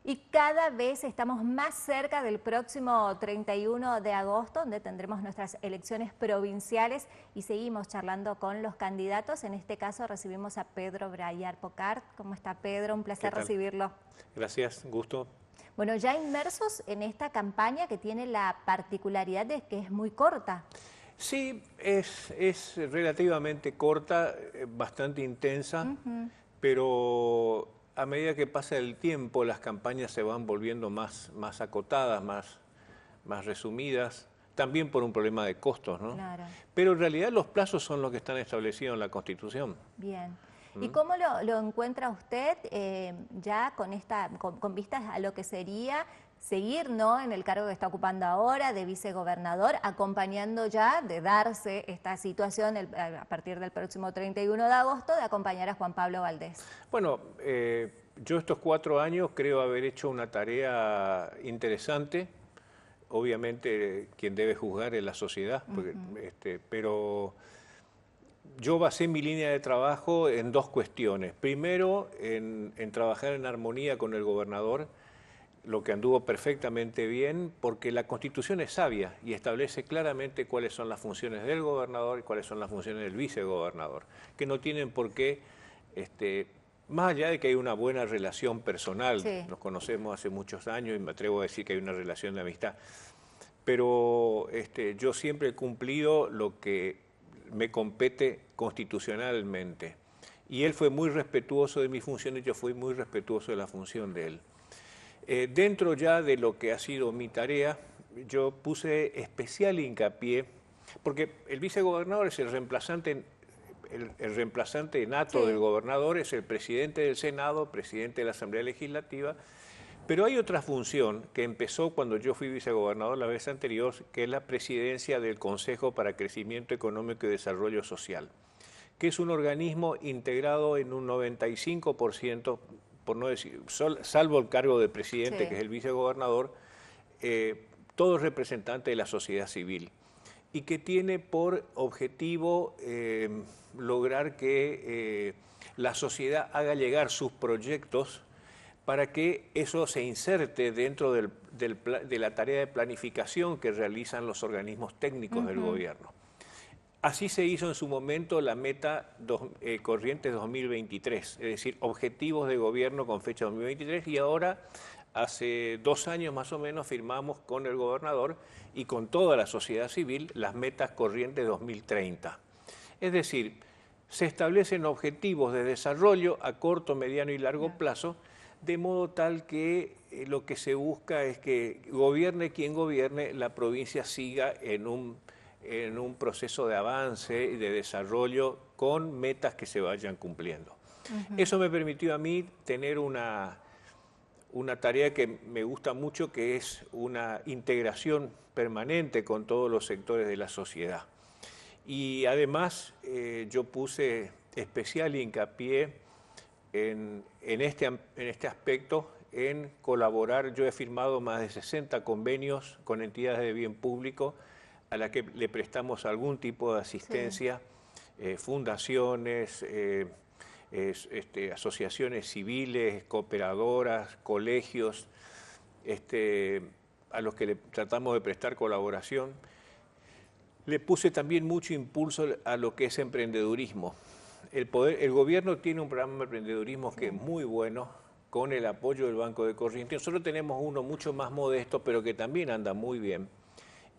Y cada vez estamos más cerca del próximo 31 de agosto, donde tendremos nuestras elecciones provinciales y seguimos charlando con los candidatos. En este caso recibimos a Pedro Brayar Pocart. ¿Cómo está, Pedro? Un ¿Qué placer tal? recibirlo. Gracias, gusto. Bueno, ya inmersos en esta campaña que tiene la particularidad de que es muy corta. Sí, es relativamente corta, bastante intensa, pero a medida que pasa el tiempo las campañas se van volviendo más acotadas, más resumidas, también por un problema de costos, ¿no? Claro. Pero en realidad los plazos son los que están establecidos en la Constitución. Bien. ¿Y cómo lo encuentra usted ya con vistas a lo que sería seguir, ¿no?, en el cargo que está ocupando ahora de vicegobernador, acompañando ya de darse esta situación a partir del próximo 31 de agosto, de acompañar a Juan Pablo Valdés? Bueno, yo estos 4 años creo haber hecho una tarea interesante. Obviamente quien debe juzgar es la sociedad, pero yo basé mi línea de trabajo en dos cuestiones. Primero, en trabajar en armonía con el gobernador, lo que anduvo perfectamente bien, porque la Constitución es sabia y establece claramente cuáles son las funciones del gobernador y cuáles son las funciones del vicegobernador, que no tienen por qué, más allá de que hay una buena relación personal, Sí. nos conocemos hace muchos años y me atrevo a decir que hay una relación de amistad, pero yo siempre he cumplido lo que me compete constitucionalmente. Y él fue muy respetuoso de mis funciones, yo fui muy respetuoso de la función de él. Dentro ya de lo que ha sido mi tarea, yo puse especial hincapié, porque el vicegobernador es el reemplazante nato del Sí. gobernador, es el presidente del Senado, presidente de la Asamblea Legislativa, pero hay otra función que empezó cuando yo fui vicegobernador la vez anterior, que es la presidencia del Consejo para Crecimiento Económico y Desarrollo Social, que es un organismo integrado en un 95%, por no decir, salvo el cargo de presidente, que Sí. es el vicegobernador, todo representante de la sociedad civil, y que tiene por objetivo lograr que la sociedad haga llegar sus proyectos para que eso se inserte dentro de la tarea de planificación que realizan los organismos técnicos del gobierno. Así se hizo en su momento la meta Corrientes 2023, es decir, objetivos de gobierno con fecha 2023, y ahora, hace 2 años más o menos, firmamos con el gobernador y con toda la sociedad civil las metas Corrientes 2030. Es decir, se establecen objetivos de desarrollo a corto, mediano y largo Claro. plazo, de modo tal que lo que se busca es que gobierne quien gobierne, la provincia siga en un proceso de avance y de desarrollo con metas que se vayan cumpliendo. Eso me permitió a mí tener una tarea que me gusta mucho, que es una integración permanente con todos los sectores de la sociedad. Y además yo puse especial hincapié en este aspecto, en colaborar. Yo he firmado más de 60 convenios con entidades de bien público a las que le prestamos algún tipo de Sí. asistencia, fundaciones, asociaciones civiles, cooperadoras, colegios, a los que le tratamos de prestar colaboración. Le puse también mucho impulso a lo que es emprendedurismo. El gobierno tiene un programa de emprendedurismo que es Sí. muy bueno, con el apoyo del Banco de Corrientes. Nosotros tenemos uno mucho más modesto, pero que también anda muy bien.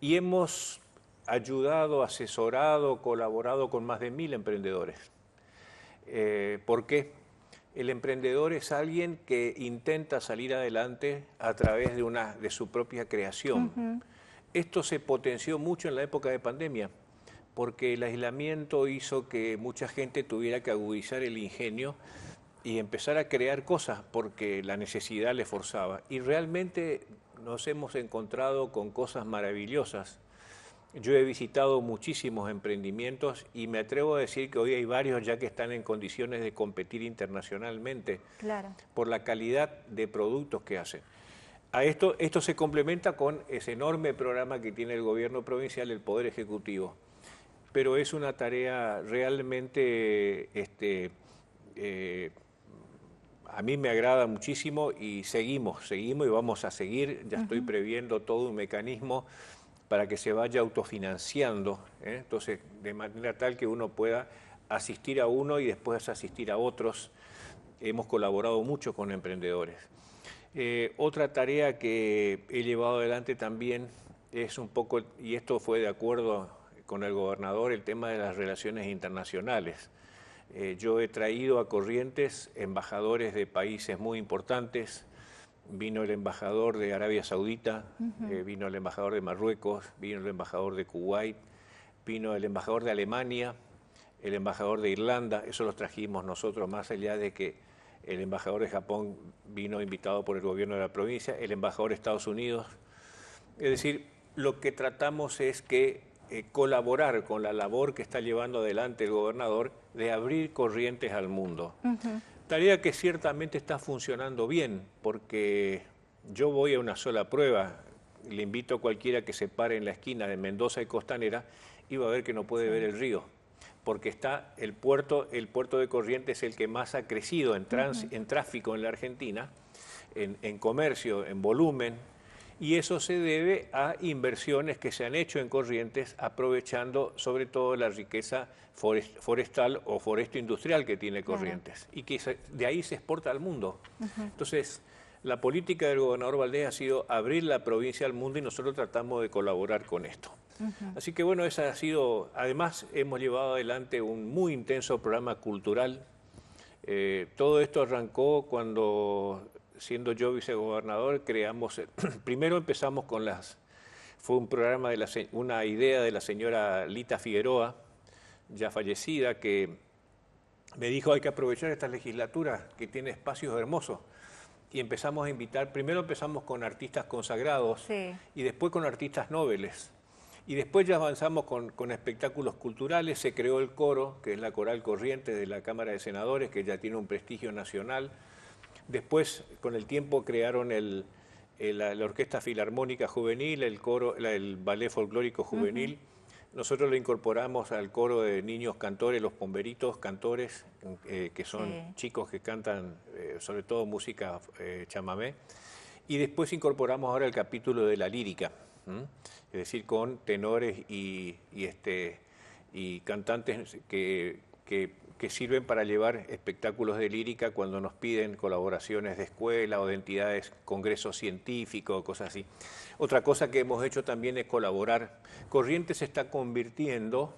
Y hemos ayudado, asesorado, colaborado con más de 1000 emprendedores. ¿Por qué? El emprendedor es alguien que intenta salir adelante a través de su propia creación. Esto se potenció mucho en la época de pandemia, porque el aislamiento hizo que mucha gente tuviera que agudizar el ingenio y empezar a crear cosas porque la necesidad le forzaba. Y realmente nos hemos encontrado con cosas maravillosas. Yo he visitado muchísimos emprendimientos y me atrevo a decir que hoy hay varios ya que están en condiciones de competir internacionalmente Claro. por la calidad de productos que hacen. Esto se complementa con ese enorme programa que tiene el gobierno provincial, el Poder Ejecutivo. Pero es una tarea realmente a mí me agrada muchísimo y seguimos y vamos a seguir. Ya estoy previendo todo un mecanismo para que se vaya autofinanciando, entonces de manera tal que uno pueda asistir a uno y después asistir a otros. Hemos colaborado mucho con emprendedores. Otra tarea que he llevado adelante también es un poco, y esto fue de acuerdo con el gobernador, el tema de las relaciones internacionales. Yo he traído a Corrientes embajadores de países muy importantes. Vino el embajador de Arabia Saudita, vino el embajador de Marruecos, vino el embajador de Kuwait, vino el embajador de Alemania, el embajador de Irlanda. Eso los trajimos nosotros, más allá de que el embajador de Japón vino invitado por el gobierno de la provincia, el embajador de Estados Unidos. Es decir, lo que tratamos es que colaborar con la labor que está llevando adelante el gobernador de abrir Corrientes al mundo. Tarea que ciertamente está funcionando bien, porque yo voy a una sola prueba. Le invito a cualquiera que se pare en la esquina de Mendoza y Costanera y va a ver que no puede ver el río, porque está el puerto de Corrientes es el que más ha crecido en tráfico en la Argentina, en comercio, en volumen, y eso se debe a inversiones que se han hecho en Corrientes, aprovechando sobre todo la riqueza forestal o foresto industrial que tiene Corrientes, y que de ahí se exporta al mundo. Entonces, la política del gobernador Valdés ha sido abrir la provincia al mundo y nosotros tratamos de colaborar con esto. Así que bueno, esa ha sido, además hemos llevado adelante un muy intenso programa cultural. Todo esto arrancó cuando, siendo yo vicegobernador, creamos, primero empezamos con fue un programa, una idea de la señora Lita Figueroa, ya fallecida, que me dijo hay que aprovechar esta legislatura que tiene espacios hermosos. Y empezamos a invitar, primero empezamos con artistas consagrados y después con artistas nobles. Y después ya avanzamos con espectáculos culturales, se creó el coro, que es la Coral Corrientes de la Cámara de Senadores, que ya tiene un prestigio nacional. Después, con el tiempo, crearon la Orquesta Filarmónica Juvenil, el coro, el Ballet Folclórico Juvenil. Nosotros lo incorporamos al coro de niños cantores, los pomberitos cantores, que son chicos que cantan sobre todo música chamamé. Y después incorporamos ahora el capítulo de la lírica, es decir, con tenores y cantantes que sirven para llevar espectáculos de lírica cuando nos piden colaboraciones de escuela o de entidades, congresos científicos, cosas así. Otra cosa que hemos hecho también es colaborar. Corrientes se está convirtiendo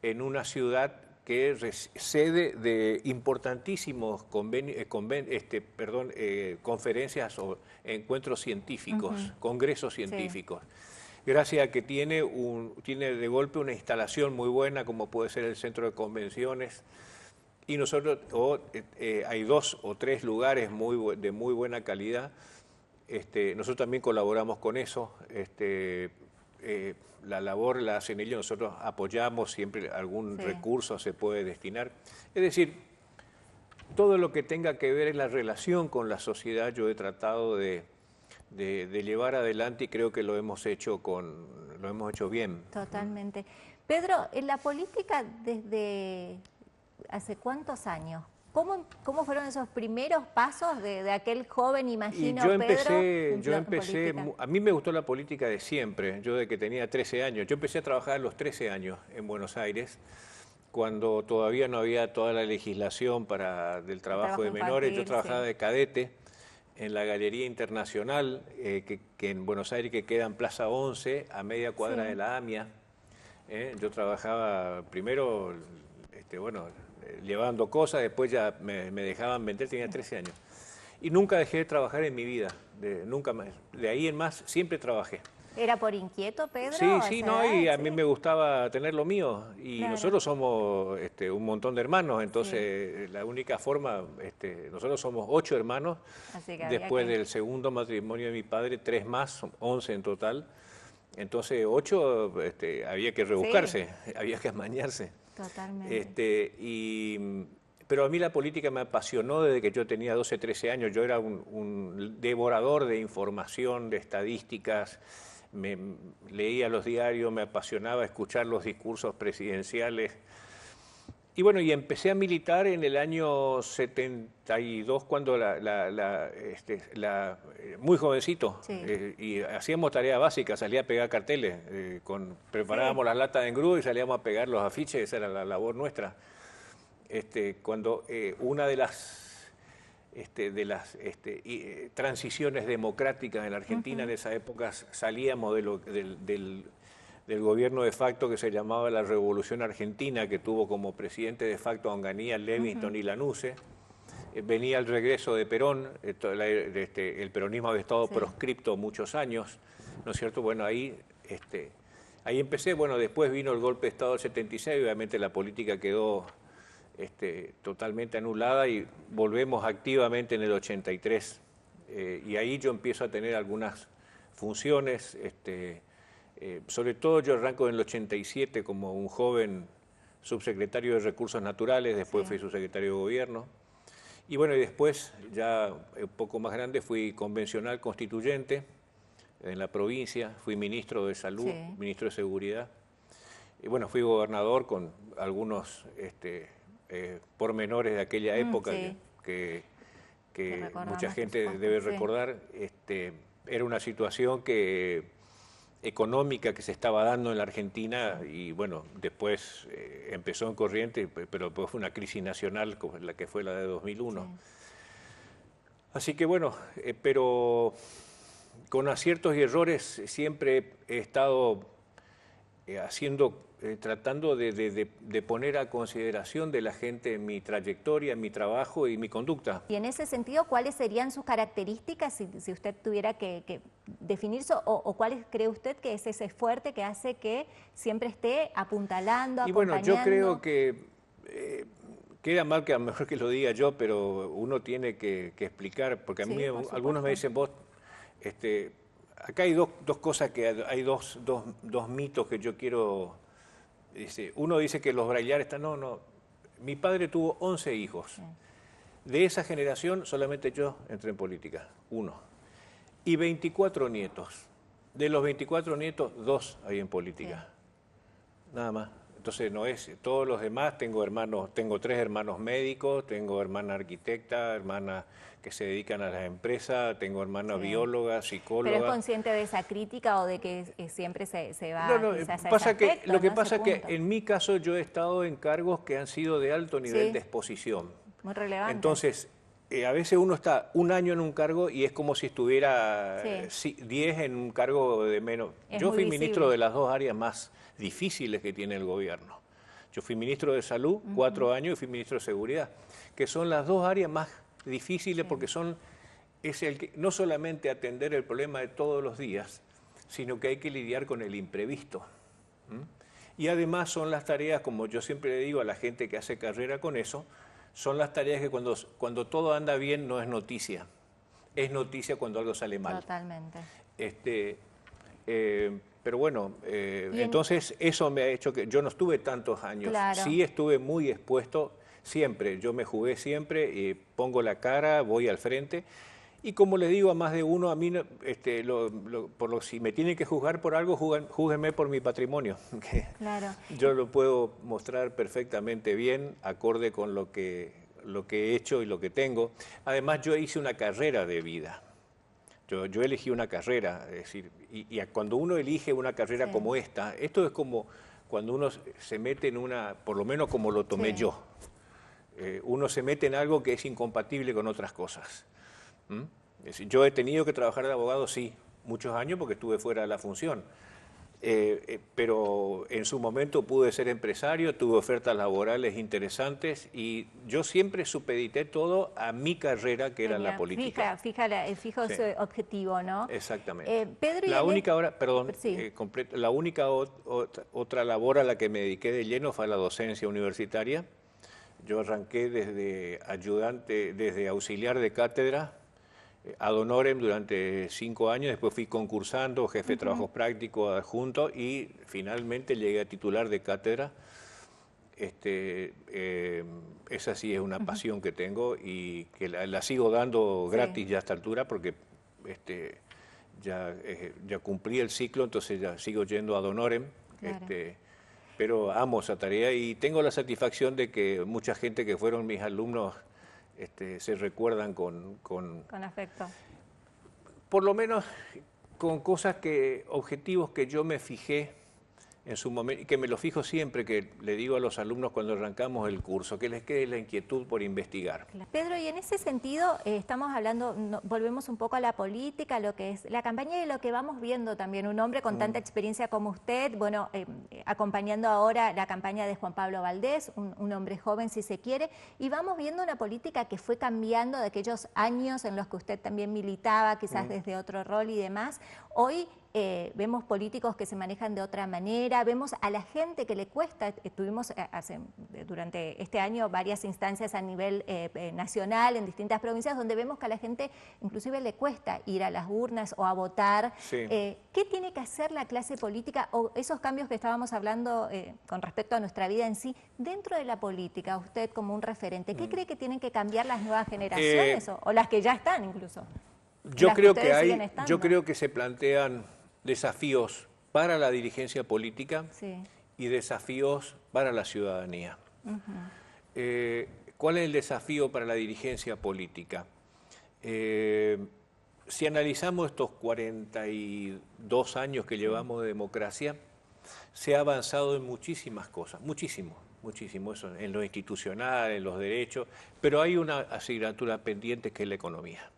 en una ciudad que es sede de importantísimos conferencias o encuentros científicos, congresos científicos. Gracias a que tiene de golpe una instalación muy buena, como puede ser el centro de convenciones, y nosotros hay 2 o 3 lugares de muy buena calidad. Nosotros también colaboramos con eso. La labor la hacen ellos, nosotros apoyamos, siempre algún recurso se puede destinar. Es decir, todo lo que tenga que ver en la relación con la sociedad yo he tratado de llevar adelante y creo que lo hemos hecho bien. Totalmente. Pedro, en la política desde hace cuántos años, ¿cómo fueron esos primeros pasos de aquel joven, imagino, yo empecé, a mí me gustó la política de siempre, yo de que tenía 13 años. Yo empecé a trabajar a los 13 años en Buenos Aires, cuando todavía no había toda la legislación del trabajo de menores. Yo trabajaba de cadete en la Galería Internacional, que en Buenos Aires, que queda en Plaza 11, a media cuadra de la AMIA. Yo trabajaba primero, llevando cosas, después ya me dejaban vender, tenía 13 años. Y nunca dejé de trabajar en mi vida, nunca más. De ahí en más, siempre trabajé. ¿Era por inquieto, Pedro? Sí, y a mí me gustaba tener lo mío. Y nosotros somos un montón de hermanos, entonces la única forma, nosotros somos 8 hermanos. Después del segundo matrimonio de mi padre, 3 más, son 11 en total. Entonces 8 había que rebuscarse, había que amañarse. Totalmente. Pero a mí la política me apasionó desde que yo tenía 12, 13 años. Yo era un devorador de información, de estadísticas. Leía los diarios, me apasionaba escuchar los discursos presidenciales. Y bueno, y empecé a militar en el año 72, cuando muy jovencito, Sí. y hacíamos tarea básica, salía a pegar carteles, preparábamos las latas de engrudo y salíamos a pegar los afiches, esa era la labor nuestra. Cuando una de las transiciones democráticas en la Argentina en esa época salíamos del gobierno de facto que se llamaba la Revolución Argentina, que tuvo como presidente de facto a Onganía, Livingston y Lanuse. Venía el regreso de Perón, el peronismo había estado proscripto muchos años, ¿no es cierto? Bueno, ahí empecé. Bueno, después vino el golpe de Estado del 76, obviamente la política quedó totalmente anulada y volvemos activamente en el 83. Y ahí yo empiezo a tener algunas funciones, sobre todo yo arranco en el 87 como un joven subsecretario de Recursos Naturales, después fui subsecretario de Gobierno. Y bueno, y después, ya un poco más grande, fui convencional constituyente en la provincia, fui ministro de Salud, ministro de Seguridad. Y bueno, fui gobernador con algunos pormenores de aquella época que mucha gente debe recordar. Era una situación económica que se estaba dando en la Argentina y bueno, después empezó en Corrientes, pero después fue una crisis nacional como la que fue la de 2001. Sí. Así que bueno, pero con aciertos y errores siempre he estado tratando de poner a consideración de la gente mi trayectoria, mi trabajo y mi conducta. Y en ese sentido, ¿cuáles serían sus características si usted tuviera que definirse o cuáles cree usted que es ese fuerte que hace que siempre esté apuntalando, acompañando? Y bueno, yo creo que queda mal que a lo mejor que lo diga yo, pero uno tiene que explicar, porque a mí algunos me dicen, vos, acá hay dos cosas, hay dos mitos que yo quiero. Uno dice que los braileares están. No. Mi padre tuvo 11 hijos. De esa generación solamente yo entré en política, 1. Y 24 nietos. De los 24 nietos, 2 hay en política. Nada más. Entonces no es, todos los demás, tengo 3 hermanos médicos, tengo hermana arquitecta, hermanas que se dedican a las empresas, tengo hermanas biólogas, psicólogas. ¿Pero es consciente de esa crítica o de que siempre se va quizás a pasa ese que, aspecto, lo que ¿no? pasa es que en mi caso yo he estado en cargos que han sido de alto nivel de exposición. Muy relevante. Entonces, a veces uno está un año en un cargo y es como si estuviera 10 en un cargo de menos. Yo fui ministro de las 2 áreas más difíciles que tiene el gobierno. Yo fui ministro de Salud 4 años y fui ministro de Seguridad, que son las 2 áreas más difíciles porque no solamente atender el problema de todos los días, sino que hay que lidiar con el imprevisto. Y además son las tareas, como yo siempre le digo a la gente que hace carrera con eso, son las tareas que cuando todo anda bien no es noticia. Es noticia cuando algo sale mal. Totalmente. Pero bueno, entonces eso me ha hecho que yo no estuve tantos años. Claro. Sí estuve muy expuesto siempre. Yo me jugué siempre, pongo la cara, voy al frente. Y como les digo a más de uno, a mí, si me tienen que juzgar por algo, júguenme por mi patrimonio. Que yo lo puedo mostrar perfectamente bien, acorde con lo que he hecho y lo que tengo. Además, yo hice una carrera de vida. Yo elegí una carrera, es decir, y cuando uno elige una carrera como esta, esto es como cuando uno se mete en por lo menos como lo tomé yo, uno se mete en algo que es incompatible con otras cosas. Es decir, yo he tenido que trabajar de abogado, sí, muchos años porque estuve fuera de la función, pero en su momento pude ser empresario, tuve ofertas laborales interesantes y yo siempre supedité todo a mi carrera, que era la política. Fijo su objetivo, ¿no? Exactamente. Pedro, la única otra labor a la que me dediqué de lleno fue a la docencia universitaria. Yo arranqué desde ayudante, desde auxiliar de cátedra, ad honorem durante 5 años, después fui concursando, jefe de trabajos prácticos, adjunto, y finalmente llegué a titular de cátedra. Esa sí es una pasión que tengo y que la sigo dando gratis ya a esta altura porque ya cumplí el ciclo, entonces ya sigo yendo ad honorem. Claro. pero amo esa tarea y tengo la satisfacción de que mucha gente que fueron mis alumnos se recuerdan Con afecto. por lo menos con cosas objetivos que yo me fijé en su momento, y que me lo fijo siempre, que le digo a los alumnos cuando arrancamos el curso, que les quede la inquietud por investigar. Pedro, y en ese sentido estamos hablando, volvemos un poco a la política, lo que es la campaña y lo que vamos viendo también, un hombre con tanta experiencia como usted, bueno, acompañando ahora la campaña de Juan Pablo Valdés, un hombre joven si se quiere, y vamos viendo una política que fue cambiando de aquellos años en los que usted también militaba, quizás desde otro rol y demás. Hoy vemos políticos que se manejan de otra manera, vemos a la gente que le cuesta, tuvimos durante este año varias instancias a nivel nacional en distintas provincias donde vemos que a la gente inclusive le cuesta ir a las urnas o a votar. Sí. ¿Qué tiene que hacer la clase política o esos cambios que estábamos hablando con respecto a nuestra vida en sí, dentro de la política, usted como un referente, ¿qué cree que tienen que cambiar las nuevas generaciones o las que ya están incluso? Yo creo que se plantean desafíos para la dirigencia política y desafíos para la ciudadanía. ¿Cuál es el desafío para la dirigencia política? Si analizamos estos 42 años que llevamos de democracia, se ha avanzado en muchísimas cosas, muchísimo, eso, en lo institucional, en los derechos, pero hay una asignatura pendiente que es la economía.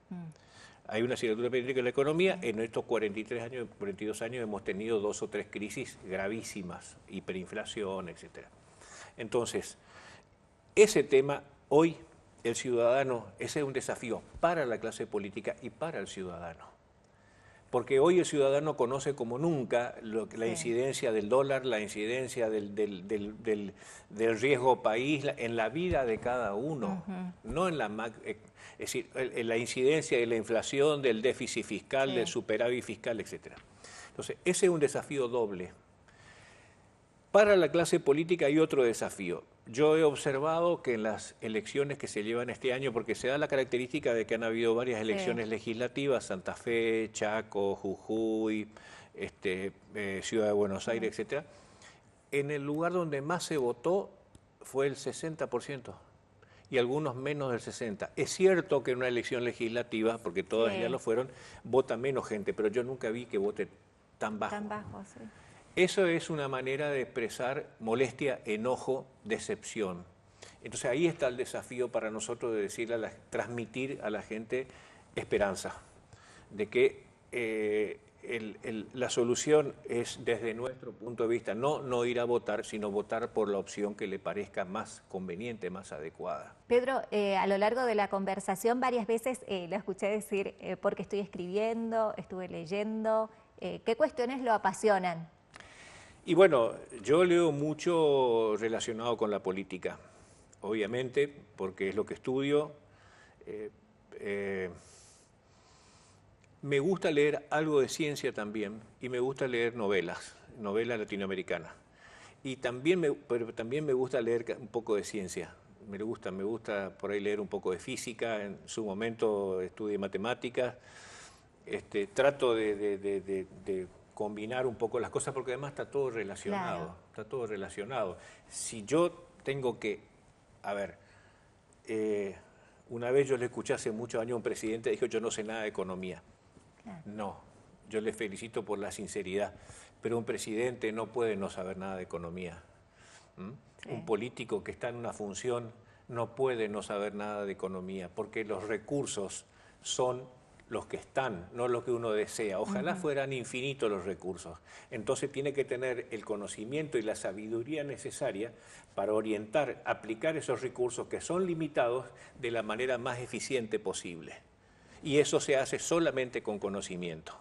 Hay una asignatura pendiente que es la economía. En estos 42 años hemos tenido 2 o 3 crisis gravísimas, hiperinflación, etc. Entonces, ese tema hoy, el ciudadano, ese es un desafío para la clase política y para el ciudadano. Porque hoy el ciudadano conoce como nunca la incidencia del dólar, la incidencia del riesgo país en la vida de cada uno, no en la... Es decir, la incidencia de la inflación, del déficit fiscal, del superávit fiscal, etc. Entonces, ese es un desafío doble. Para la clase política hay otro desafío. Yo he observado que en las elecciones que se llevan este año, porque se da la característica de que han habido varias elecciones legislativas, Santa Fe, Chaco, Jujuy, Ciudad de Buenos Aires, etc., en el lugar donde más se votó fue el 60%. Y algunos menos del 60%. Es cierto que en una elección legislativa, porque todas ya lo fueron, vota menos gente, pero yo nunca vi que vote tan bajo. Tan bajo, sí. Eso es una manera de expresar molestia, enojo, decepción. Entonces ahí está el desafío para nosotros de transmitir a la gente esperanza, de que la solución es, desde nuestro punto de vista, no ir a votar, sino votar por la opción que le parezca más conveniente, más adecuada. Pedro, a lo largo de la conversación varias veces lo escuché decir, porque estoy escribiendo, estuve leyendo, ¿qué cuestiones lo apasionan? Y bueno, yo leo mucho relacionado con la política, obviamente, porque es lo que estudio. Me gusta leer algo de ciencia también y me gusta leer novelas latinoamericanas. Y pero también me gusta leer un poco de ciencia. Me gusta por ahí leer un poco de física. En su momento estudié matemáticas. Trato de combinar un poco las cosas porque además está todo relacionado. Claro. Está todo relacionado. Si yo tengo que... A ver... una vez yo le escuché hace muchos años a un presidente, dijo: yo no sé nada de economía. No, yo le felicito por la sinceridad, pero un presidente no puede no saber nada de economía. Un político que está en una función no puede no saber nada de economía, porque los recursos son los que están, no lo que uno desea. Ojalá fueran infinitos los recursos. Entonces tiene que tener el conocimiento y la sabiduría necesaria para orientar, aplicar esos recursos que son limitados de la manera más eficiente posible. Y eso se hace solamente con conocimiento.